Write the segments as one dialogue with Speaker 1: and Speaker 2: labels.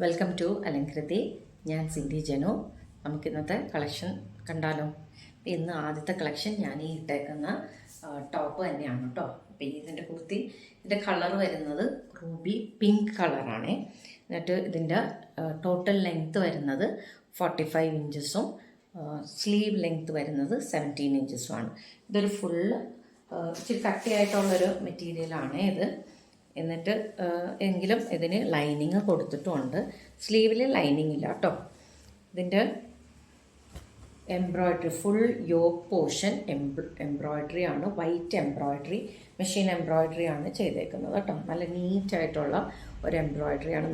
Speaker 1: Welcome to അലങ്കൃതി. ഞാൻ സിന്ധി ജനു. നമുക്ക് ഇന്നത്തെ കളക്ഷൻ കണ്ടാലോ? ഇന്ന് ആദ്യത്തെ കളക്ഷൻ ഞാൻ ഈ ഇട്ടേക്കുന്ന ടോപ്പ് തന്നെയാണ് കേട്ടോ. അപ്പോൾ ഇതിൻ്റെ കുർത്തി, ഇതിൻ്റെ കളർ വരുന്നത് റൂബി പിങ്ക് കളറാണ്. എന്നിട്ട് ഇതിൻ്റെ ടോട്ടൽ ലെങ്ത്ത് വരുന്നത് 45 ഇഞ്ചസും സ്ലീവ് ലെങ്ത്ത് വരുന്നത് 17 ഇഞ്ചസുമാണ്. ഇതൊരു ഫുള്ള് ഇച്ചിരി കട്ടിയായിട്ടുള്ളൊരു മെറ്റീരിയലാണ് ഇത്. എന്നിട്ട് എങ്കിലും ഇതിന് ലൈനിങ് കൊടുത്തിട്ടുമുണ്ട്. സ്ലീവിൽ ലൈനിങ് ഇല്ല കേട്ടോ. ഇതിൻ്റെ embroidery full yoke portion embroidery ആണ്. വൈറ്റ് എംബ്രോയ്ഡറി, മെഷീൻ എംബ്രോയ്ഡറി ആണ് ചെയ്തേക്കുന്നത് കേട്ടോ. നല്ല നീറ്റായിട്ടുള്ള ഒരു എംബ്രോയ്ഡറി ആണ്.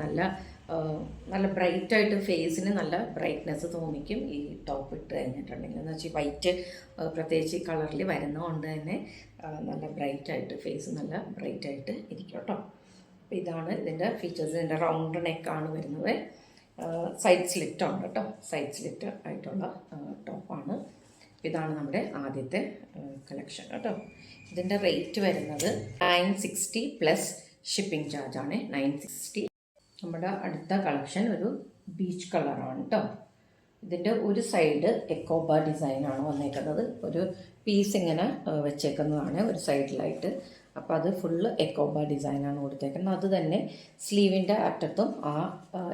Speaker 1: നല്ല ബ്രൈറ്റായിട്ട് ഫേസിന് നല്ല ബ്രൈറ്റ്നെസ് തോന്നിക്കും ഈ ടോപ്പ് ഇട്ട് കഴിഞ്ഞിട്ടുണ്ടെങ്കിൽ. എന്ന് വെച്ചാൽ വൈറ്റ് പ്രത്യേകിച്ച് ഈ കളറിൽ വരുന്നതുകൊണ്ട് തന്നെ നല്ല ബ്രൈറ്റായിട്ട് ഫേസ് നല്ല ബ്രൈറ്റായിട്ട് ഇരിക്കും കേട്ടോ. അപ്പോൾ ഇതാണ് ഇതിൻ്റെ ഫീച്ചേഴ്സ്. ഇതിൻ്റെ റൗണ്ട് നെക്കാണ് വരുന്നത്. സൈഡ് സ്ലിറ്റ് ഉണ്ട് കേട്ടോ. സൈഡ് സ്ലിറ്റ് ആയിട്ടുള്ള ടോപ്പാണ്. ഇതാണ് നമ്മുടെ ആദ്യത്തെ കളക്ഷൻ കേട്ടോ. ഇതിൻ്റെ റേറ്റ് വരുന്നത് 960 പ്ലസ് ഷിപ്പിംഗ് ചാർജാണ്. 960. നമ്മുടെ അടുത്ത കളക്ഷൻ ഒരു ബീച്ച് കളറാണ് കേട്ടോ. ഇതിൻ്റെ ഒരു സൈഡ് എക്കോബ ഡിസൈനാണ് വന്നേക്കുന്നത്. ഒരു പീസ് ഇങ്ങനെ വെച്ചേക്കുന്നതാണ് ഒരു സൈഡിലായിട്ട്. അപ്പോൾ അത് ഫുള്ള് എക്കോബ ഡിസൈനാണ് കൊടുത്തേക്കുന്നത്. അത് തന്നെ സ്ലീവിൻ്റെ അറ്റത്തും ആ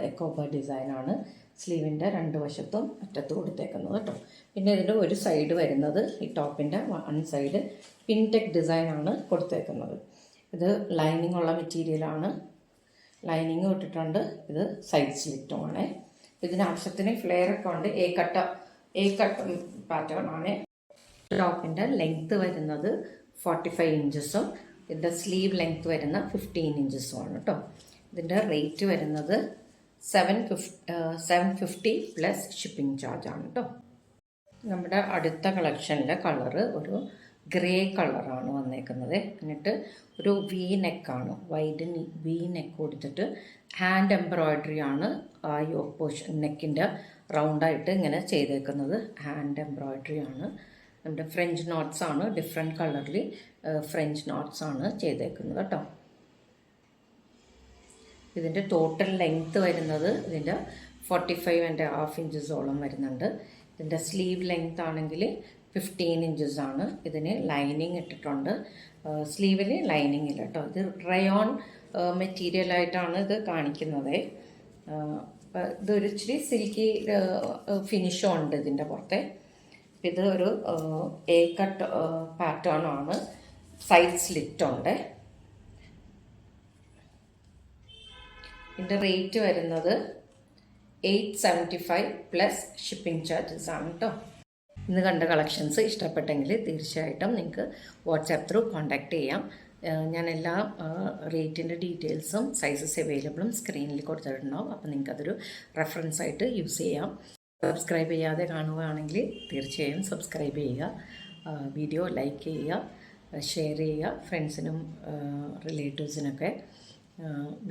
Speaker 1: എക്കോബ ഡിസൈനാണ് സ്ലീവിൻ്റെ രണ്ട് വശത്തും അറ്റത്ത് കൊടുത്തേക്കുന്നത് കേട്ടോ. പിന്നെ ഇതിൻ്റെ ഒരു സൈഡ് വരുന്നത് ഈ ടോപ്പിൻ്റെ വൺ സൈഡ് പിൻടെക് ഡിസൈനാണ് കൊടുത്തേക്കുന്നത്. ഇത് ലൈനിങ് ഉള്ള മെറ്റീരിയലാണ്. ലൈനിങ് ഇട്ടിട്ടുണ്ട്. ഇത് സൈഡ് സ്ലിറ്റുമാണ്. ഇതിന് ആവശ്യത്തിന് ഫ്ലെയർ ഒക്കെ ഉണ്ട്. എ കട്ട് പാറ്റേൺ ആണ്. ടോപ്പിൻ്റെ ലെങ്ത്ത് വരുന്നത് 45 ഇഞ്ചസും ഇതിൻ്റെ സ്ലീവ് ലെങ്ത്ത് വരുന്ന 15 ഇഞ്ചസും ആണ് കേട്ടോ. ഇതിൻ്റെ റേറ്റ് വരുന്നത് 750 പ്ലസ് ഷിപ്പിംഗ് ചാർജാണ് കേട്ടോ. നമ്മുടെ അടുത്ത കളക്ഷനിലെ കളറ് ഒരു ഗ്രേ കളറാണ് വന്നേക്കുന്നത്. എന്നിട്ട് ഒരു വി നെക്കാണ്, വൈഡ് വി നെക്ക് കൊടുത്തിട്ട് ഹാൻഡ് എംബ്രോയ്ഡറി ആണ് ആ യോക്ക് പോർഷൻ നെക്കിൻ്റെ റൗണ്ടായിട്ട് ഇങ്ങനെ ചെയ്തേക്കുന്നത്. ഹാൻഡ് എംബ്രോയ്ഡറി ആണ്. നമ്മുടെ ഫ്രഞ്ച് നോട്ട്സ് ആണ്, ഡിഫറെൻറ്റ് കളറിൽ ഫ്രഞ്ച് നോട്ട്സ് ആണ് ചെയ്തേക്കുന്നത് കേട്ടോ. ഇതിൻ്റെ ടോട്ടൽ ലെങ്ത്ത് വരുന്നത് ഇതിൻ്റെ 45.5 ഇഞ്ചസോളം വരുന്നുണ്ട്. ഇതിൻ്റെ സ്ലീവ് ലെങ്ത്ത് ആണെങ്കിൽ 15 ഇഞ്ചസ് ആണ്. ഇതിന് ലൈനിങ് ഇട്ടിട്ടുണ്ട്. സ്ലീവിൽ ലൈനിങ് ഇല്ല കേട്ടോ. ഇത് റയോൺ മെറ്റീരിയലായിട്ടാണ് ഇത് കാണിക്കുന്നത്. ഇതൊരു ഇച്ചിരി സിൽക്കി ഫിനിഷും ഉണ്ട് ഇതിൻ്റെ പുറത്തെ. ഇത് ഒരു എ കട്ട് പാറ്റേൺ ആണ്. സൈഡ് സ്ലിറ്റ് ഉണ്ട്. ഇതിൻ്റെ റേറ്റ് വരുന്നത് 875 പ്ലസ് ഷിപ്പിംഗ് ചാർജസ് ആണ് കേട്ടോ. ഇന്ന് കണ്ട കളക്ഷൻസ് ഇഷ്ടപ്പെട്ടെങ്കിൽ തീർച്ചയായിട്ടും നിങ്ങൾക്ക് വാട്സാപ്പ് ത്രൂ കോൺടാക്റ്റ് ചെയ്യാം. ഞാൻ എല്ലാ റേറ്റിൻ്റെ ഡീറ്റെയിൽസും സൈസസ് അവൈലബിളും സ്ക്രീനിൽ കൊടുത്തിട്ടുണ്ടാവും. അപ്പോൾ നിങ്ങൾക്കതൊരു റെഫറൻസ് ആയിട്ട് യൂസ് ചെയ്യാം. സബ്സ്ക്രൈബ് ചെയ്യാതെ കാണുകയാണെങ്കിൽ തീർച്ചയായും സബ്സ്ക്രൈബ് ചെയ്യുക. വീഡിയോ ലൈക്ക് ചെയ്യുക, ഷെയർ ചെയ്യുക ഫ്രണ്ട്സിനും റിലേറ്റീവ്സിനൊക്കെ.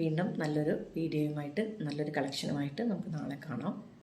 Speaker 1: വീണ്ടും നല്ലൊരു വീഡിയോയുമായിട്ട് നല്ലൊരു കളക്ഷനുമായിട്ട് നമുക്ക് നാളെ കാണാം.